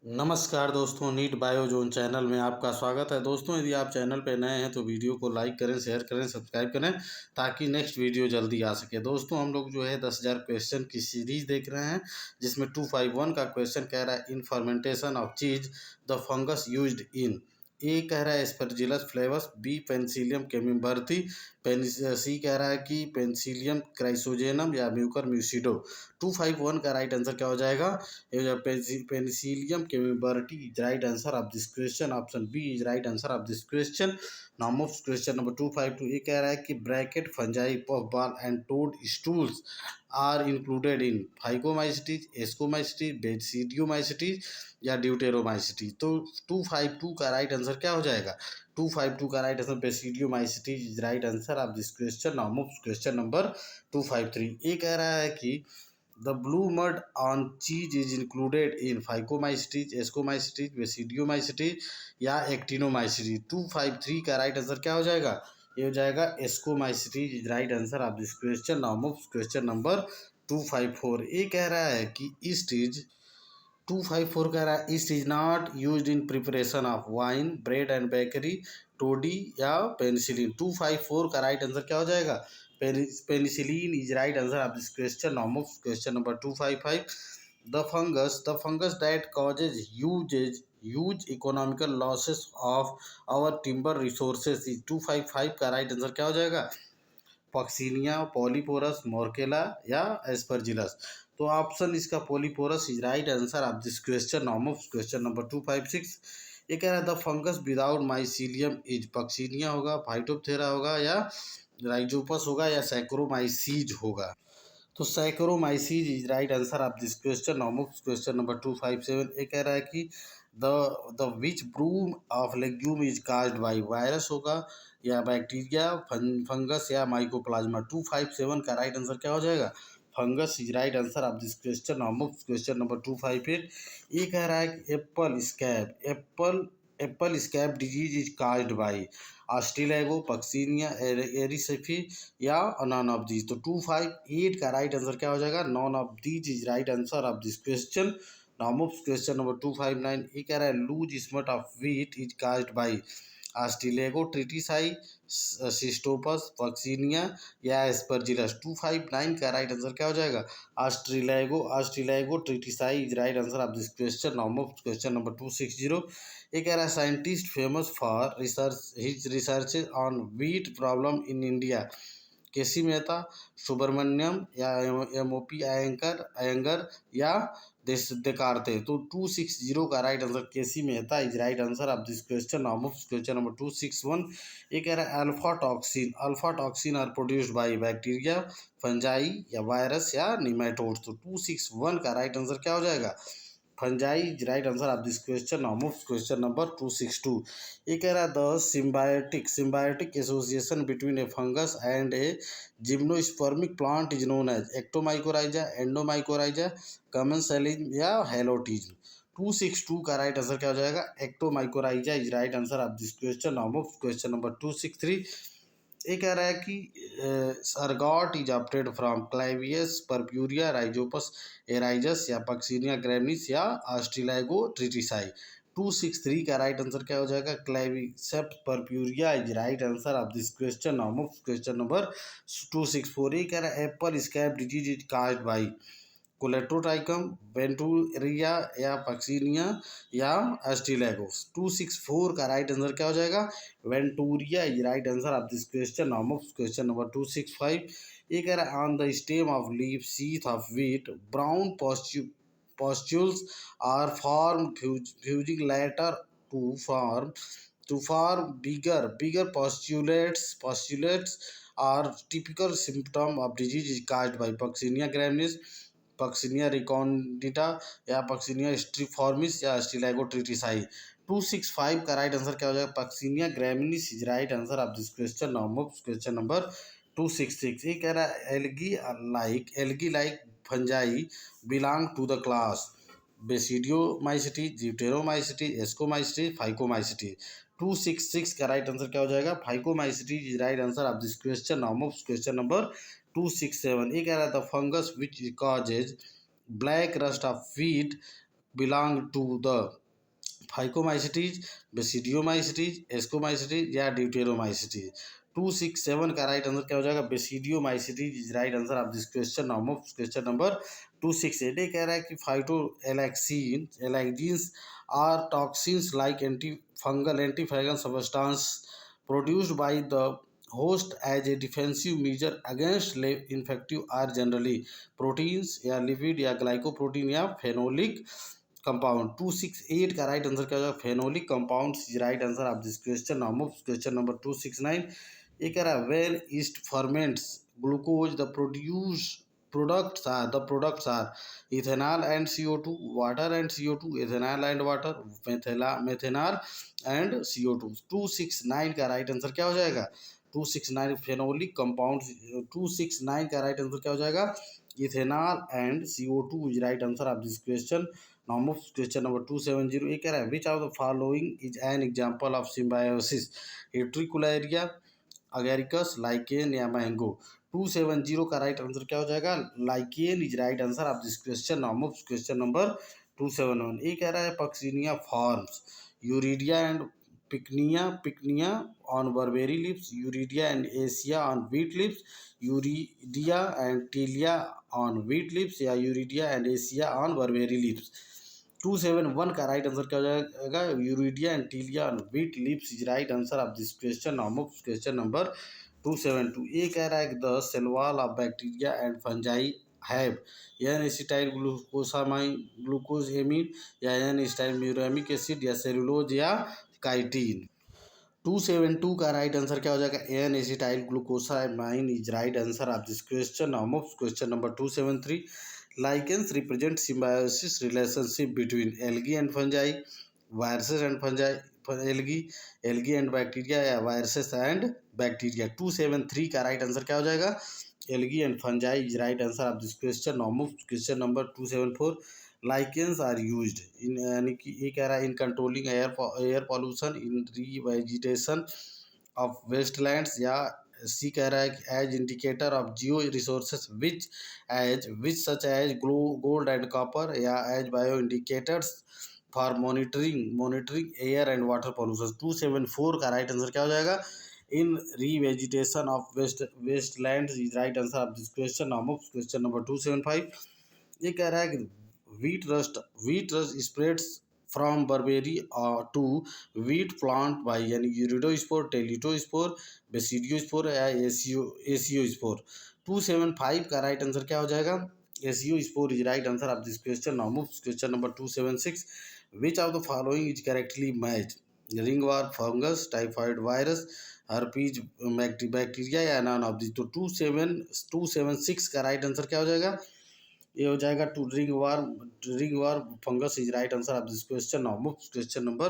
नमस्कार दोस्तों, NEET bio zone channel में आपका स्वागत है। दोस्तों, यदि आप चैनल पर नए हैं तो वीडियो को लाइक करें, शेयर करें, सब्सक्राइब करें ताकि नेक्स्ट वीडियो जल्दी आ सके। दोस्तों, हम लोग जो है 10,000 क्वेश्चन की सीरीज देख रहे हैं, जिसमें 251 का क्वेश्चन कह रहा है in fermentation of cheese the fungus used in. A कह रहा है Aspergillus flavus, B Penicillium camemberti, C कह रहा है कि पेनिसिलियम क्राइसोजेनम या म्यूकर म्यूसिडो। 251 का राइट आंसर क्या हो जाएगा? Penicillium camemberti is right answer of this question. Option B is right answer of this question. Now move question number 252। ये कह रहा है कि bracket fungi puff ball and toad stools are included in phycomycetes, ascomycetes, basidiomycetes या deuteromycetes. तो 252 का right answer क्या हो जाएगा? 252 का right answer basidiomycetes is right answer of this question. Now move question number 253। ये कह रहा है कि The blue mud on cheese is included in Phycomycetes, Ascomycetes, Basidiomycetes या Actinomycetes। 253 का राइट आंसर क्या हो जाएगा? ये हो जाएगा Ascomycetes is right answer of this question. Now move question number 254। ये कह रहा है कि ईस्ट इज 254 कह रहा है yeast is not used in preparation of wine, bread and bakery, toddy या पेनिसिलिन। 254 का राइट आंसर क्या हो जाएगा? Penicillin is right answer of this question. Now move question number 255। The fungus that causes huge economical losses of our timber resources is. 255 का right answer क्या हो जाएगा? पॉक्सीनिया, पॉलीपोरस, मोरकेला या एस्परजिलस। तो ऑप्शन इसका Polyporus is right answer of this question. Now move question number 256। ये कह रहा है the fungus without mycelium is Puccinia होगा, फाइटोप्थेरा होगा या राइजोपस होगा या सैक्रोमाइसीज होगा। तो Saccharomyces is right answer of this question. Now move question number 257। ये कह रहा है कि the the witch broom of legume is caused by virus होगा या बैक्टीरिया, फंगस या माइकोप्लाज्मा। 257 का राइट आंसर क्या हो जाएगा? Fungus is right answer of this question. Now move question number 258। ये कह रहा है कि apple scab disease is caused by Ustilago, Puccinia, Erysiphe या नॉन ऑफ दीज। तो 258 का राइट आंसर क्या हो जाएगा? None of these is right answer of this question. Now move question number 259। ये कह रहा है loose smut of wheat is caused by Ustilago, tritici, Cystopus, Puccinia या एस्परजिलस। 259 का राइट आंसर क्या हो जाएगा? Ustilago tritici is right answer of this question. Now move question number 260। ये कह रहा है scientist famous for research on wheat problem in India. K C Mehta, Subramaniam या एमओपी अयंगर या देकारते। तो 260 का right answer KC Mehta is right answer of this question. Now move question number 261। ये कह रहा है alpha toxin are produced by bacteria, fungi या virus या निमेटोड्स। तो 261 का राइट आंसर क्या हो जाएगा? Fungi is right answer of this question. Now move question number 262। ये कह रहा है the symbiotic association between a fungus and A gymnospermic plant is known as ectomycorrhiza, endomycorrhiza, commensalism या हेलोटिज्म। 262 का राइट आंसर क्या हो जाएगा? Ectomycorrhiza is right answer of this question. Now move question number 263। ये कह रहा है कि ergot is opted from Claviceps purpurea, Rhizopus arrhizus या पक्सीनिया ग्रेमिस या ऑस्ट्रेलाइगो ट्रिटिसाई। 263 का राइट आंसर क्या हो जाएगा? Claviceps purpurea is right answer of this question. Now move question number 264। ये कह रहा है apple scab disease is caused by Colletotrichum, Venturia या पक्सीनिया या एस्टिलैगोस। 264 का राइट आंसर क्या हो जाएगा? Venturia is right answer of this question. Now move question number 265। ये कह रहा है on the stem of leaf sheath of wheat brown pustules are form fusing later to form bigger postulates are typical symptom of disease is caused by Puccinia graminis, Puccinia recondita या Puccinia स्ट्रीफॉर्मिस या स्टिलैगो tritici. 265 का right answer क्या हो जाएगा? Puccinia graminis is right answer of this question. Now move question number 266। ये कह रहा है algae like fungi belong to the class basidiomycetes, deuteromycetes, ascomycetes, phycomycetes. 266 का राइट आंसर क्या हो जाएगा? Phycomycetes is right answer of this question. Now move question number 267। ये कह रहा था fungus which causes black rust of wheat belong to the phycomycetes, basidiomycetes, ascomycetes या deuteromycetes. 267 का राइट आंसर क्या हो जाएगा? Basidiomycetes is right answer of this question. Now question number 268 ये कह रहा है कि phytoalexins are toxins like antifungal substance produced by the host as a defensive measure against infective are generally proteins या lipid या glycoprotein या phenolic compound. 268 का right answer क्या हो जाएगा? Phenolic compound is right answer of this question. Now move question number 269 ये कह रहा है when yeast ferments glucose the products are ethanol and CO2, water and CO2, ethanol and water, methanol and CO2। 269 का right answer क्या हो जाएगा? 269 phenolic compound. 269 का right answer क्या हो जाएगा? Ethanol and CO2 is right answer of this question. Now move question number 270 ये कह रहा है which of the following is an example of symbiosis? Utricularia, Agaricus, lichen या मैंगो। 270 का राइट आंसर क्या हो जाएगा? Lichen is right answer of this question. Now move question number 271 ये कह रहा है Puccinia forms uredia and pycnia on Burberry lips, Euridia and Asia on wheat lips, Euridia and Tilia on wheat lips या Euridia and Asia on Burberry lips। 271 का right answer क्या हो जाएगा? Uredia and telia on wheat lips is right answer of this question. Now question number 272 ये कह रहा है कि the cell wall of bacteria and fungi have N acetyl glucosamine glucosamine या एन एसिटाइल म्यूरामिक एसिड या cellulose या chitin. 272 का right answer क्या हो जाएगा? N acetyl glucosamine is right answer of this question. Now question number 273 lichens represent symbiosis relationship between algae and fungi, viruses and fungi, algae and bacteria या viruses and bacteria। 273 का right answer क्या हो जाएगा? algae and fungi is right answer of this question। now move question number 274 lichens are used in यानी कि ये कह रहा है in controlling air pollution, in revegetation of wastelands या सी कह रहा है कि as indicator of georesources which such as gold and copper या as bioindicators for monitoring air and water pollution. 274 का राइट आंसर क्या हो जाएगा? In revegetation of wasteland is right answer of this question. Now question number 275 ये कह रहा है कि wheat rust spreads from barberry to wheat plant by यानी यूरिडोस्पोर, टेलिटोस्पोर, बेसिडियोस्पोर या एसियोस्पोर। 275 का राइट आंसर क्या हो जाएगा? Aeciospore is right answer of this question. Now move question number 276 which of the following is correctly match? Ringworm fungus, typhoid virus, herpes bacteria या none of this. तो 276 का right answer क्या हो जाएगा? ये हो जाएगा ringworm fungus is right answer of this question. Now move question number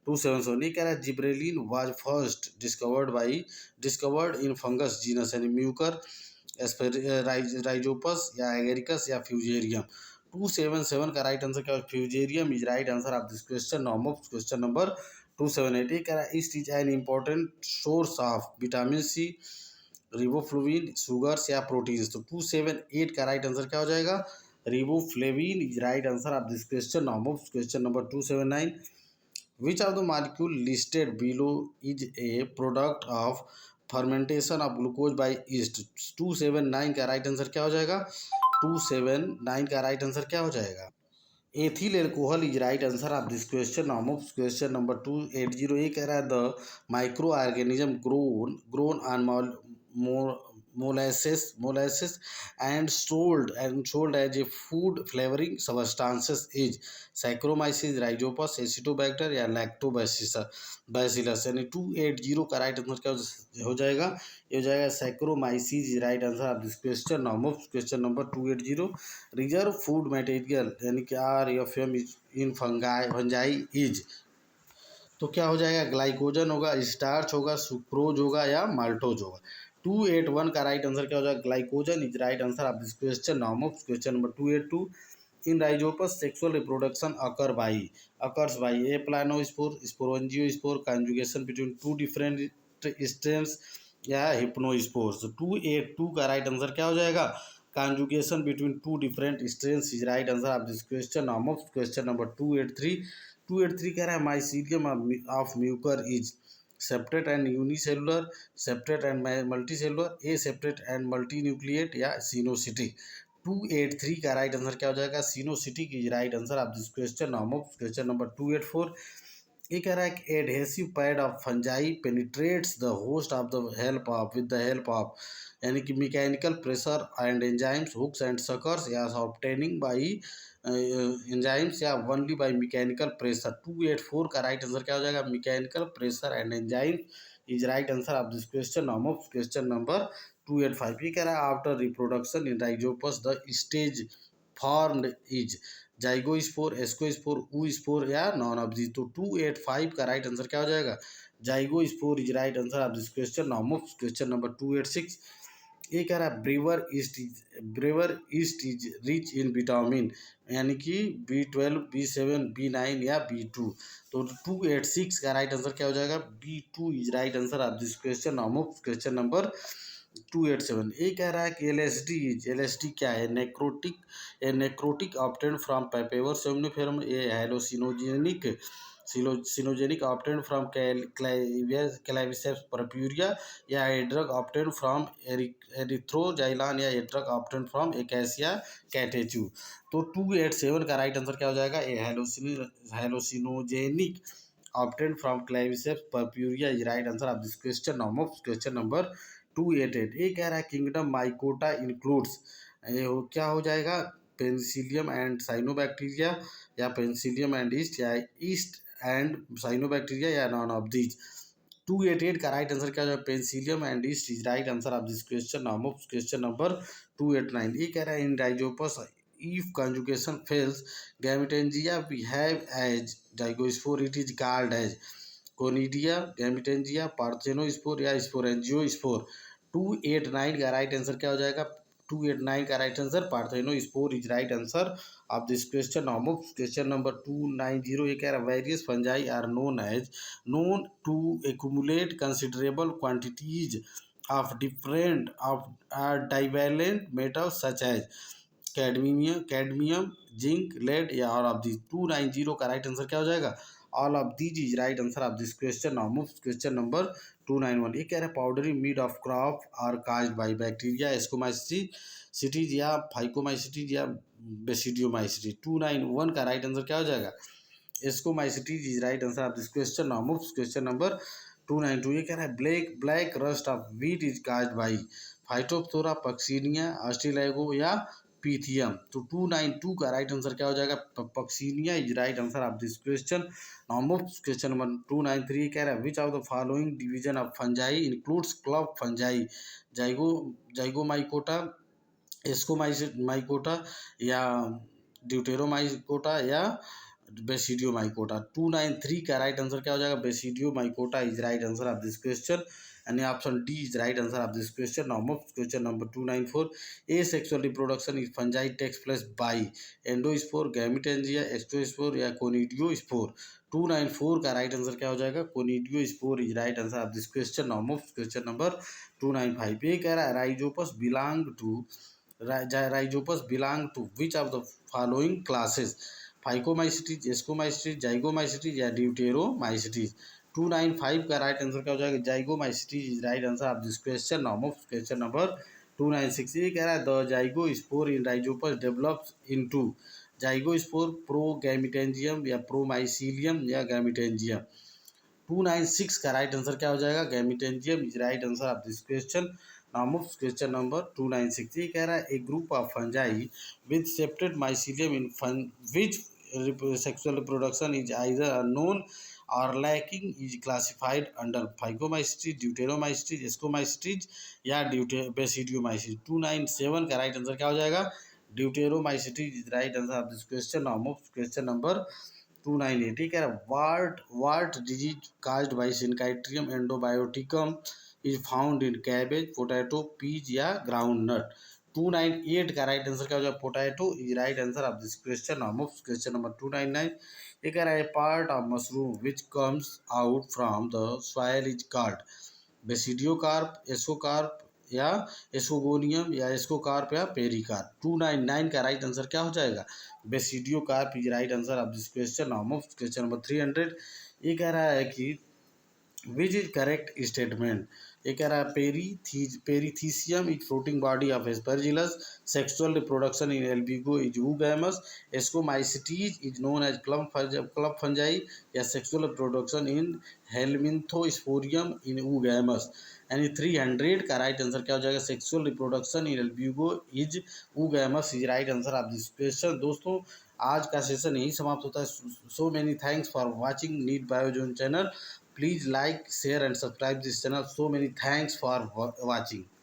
277 ये कह रहा है gibberellin was first discovered in fungus genus यानी म्यूकर, राइजोपस या एगेरिकस या फ्यूजेरियम। 277 का राइट आंसर क्या है? Fusarium is right answer of this question. Now move question number 278 ये कह रहा है yeast is an important source of vitamin C, riboflavin, sugars या प्रोटीन्स। तो 278 का राइट आंसर क्या हो जाएगा? Riboflavin is right answer of this question. Now move question number 279 which of the molecule listed below is a product of fermentation of glucose by east. 279 का right answer क्या हो जाएगा? 279 का राइट आंसर क्या हो जाएगा? Ethyl alcohol is right answer of this question. Now move question number 280 ये कह रहा है the micro organism grown on molasses and sold as a food flavoring substances is Saccharomyces, Rhizopus, Acetobacter या Lactobacillus। यानी 280 का राइट आंसर क्या हो जाएगा? ये हो जाएगा Saccharomyces right answer of this question. Now move question number 280 reserve food material यानी कि RFM इन फंजाई इज। तो क्या हो जाएगा? ग्लाइकोजन होगा, स्टार्च होगा, सुक्रोज होगा या माल्टोज होगा। 281 का राइट आंसर क्या हो जाएगा? Glycogen is right answer of this question. Now move question number 282 in Rhizopus sexual reproduction occurs by a planospore, sporangiospore, conjugation between two different strains या हिप्नोस्पोर्स। 282 का राइट आंसर क्या हो जाएगा? conjugation between two different strains is right answer of this question. Now move question number 283. 283 कह रहा है mycelium of mucor is separate and unicellular, separate and multicellular, aseparate and multinucleate या सिनोसिटिक. 283 का right answer क्या हो जाएगा? Coenocytic is right answer of this question. Now question number 284. ये कह रहा है कि adhesive pad of fungi penetrates the host of the help of with the help of, यानी कि mechanical pressure and enzymes, hooks and suckers, या obtaining by enzymes, या only by mechanical pressure. 284 का राइट आंसर क्या हो जाएगा? Mechanical pressure and enzymes is right answer of this question. Now question number 285. ये कह रहा है after reproduction in rhizopus the stage formed is zygospore, ascospore, oospore या नॉन ऑफ दिस. तो 285 का राइट आंसर क्या हो जाएगा? Zygospore is right answer of this question. Now question number 286. ये कह रहा है brewer yeast is rich in vitamin, यानी कि B12, B7, B9 या B2. तो 286 का राइट आंसर क्या हो जाएगा? B2 is right answer of this question. Now question number 287. ये कह रहा है कि एलएसडी क्या है? Necrotic obtained from Papaver somniferum, ये cyanogenic obtained from Claviceps purpurea, या a drug obtained from Erythroxylon, या a drug obtained from Acacia catechu. तो 287 का राइट आंसर क्या हो जाएगा? A hallucinogenic obtained from Claviceps purpurea is right answer of this question. Now question number 288. ये कह रहा है किंगडम माइकोटा इंक्लूड्स, क्या हो जाएगा? पेनिसिलियम एंड साइनोबैक्टीरिया, या पेनिसिलियम एंड ईस्ट, या ईस्ट एंड साइनोबैक्टीरिया, या नॉन ऑफ दीज. 288 का राइट आंसर क्या हो जाएगा? Penicillium and east is right answer of this question. Now question number 289. ये कह रहा है इन Rhizopus if conjugation fails gametangia behave as digospore, it is called as conidia, gametangia, parthenospore या sporangiospore. 289 का राइट आंसर क्या हो जाएगा? 289 का right answer parthenospore is right answer of this question. Now question number 290. ये कह रहा है various fungi are known to accumulate considerable quantities of different of divalent metals such as cadmium, zinc, lead, या all of this. 290 का right answer क्या हो जाएगा? All of these is right answer of this question. Now question number 291. ये कह रहा है powdery mildew of crop are caused by bacteria ascomycetes, या फाइकोमाइसिटीज, या बेसिडियोमाइसिटीज. 291 का राइट आंसर क्या हो जाएगा? Ascomycetes is right answer of this question. Now question number 292. ये कह रहा है black rust of wheat is caused by Phytophthora, Puccinia, Ustilago, या पीथियम. तो 292 का राइट आंसर क्या हो जाएगा? Puccinia is right answer of this question. Now question number 293. कह रहा है which of the following division of fungi includes club fungi, Zygomycota, Ascomycota, या ड्यूटेरोमाइकोटा, या बेसिडियोमाइकोटा. 293 का राइट आंसर क्या हो जाएगा? Basidiomycota is right answer of this question. and option D is right answer of this question. Now question number 294. Asexual reproduction in fungi takes place by endospore, gametangia, ectospore, या conidiospore. 294 का right answer क्या हो जाएगा? conidiospore is right answer of this question. Now question number 295. ये कह रहा है Rhizopus belong to which of the following classes? Phycomycetes, ascomycetes, zygomycetes, या ड्यूटेरोमाइसिटीज. 295 का राइट आंसर क्या हो जाएगा? Zygomycetes is right answer of this question. Now question number 296. ये कह रहा है the zygospore in Rhizopus develops into zygospore, progametangium, या प्रोमाइसीलियम, या गैमिटेंजियम. 296 का राइट आंसर क्या हो जाएगा? Gametangium is right answer of this question. Now question number 296. ये कह रहा है a group of fungi with separate mycelium in which sexual reproduction is either unknown or lacking is classified under phaegomycetes, deuteromycetes, escomycetes, या basidiomycetes. 297 का right answer क्या हो जाएगा? deuteromycetes is right answer of this question. Now question number 298. ठीक है. What disease caused by Syncytium endobioticum is found in cabbage, potato, peas, या groundnut. 298 का right answer क्या हो जाएगा? Potato is right answer of this question. Now question number 299. ये कह रहा है part of mushroom which comes out from the soil is called basidiocarp, ascocarp, या एस्कोगोनियम या एस्कोकार्प या पेरिकार्प। 299 का राइट आंसर क्या हो जाएगा? Basidio carp is right answer of this question. Now move question number 300। ये कह रहा है कि विच इज करेक्ट स्टेटमेंट। ये कह रहा है perithecium is floating body of Aspergillus, sexual reproduction in Albugo is oogamous, ascomycetes is known as club fungi, या sexual reproduction in Helminthosporium in oogamous. यानी 300 का राइट आंसर क्या हो जाएगा? Sexual reproduction in Albugo is oogamous is right answer of this question. दोस्तों आज का session यही समाप्त होता है। So many thanks for watching NEET Biozone channel. Please like, share and subscribe this channel. So many thanks for watching.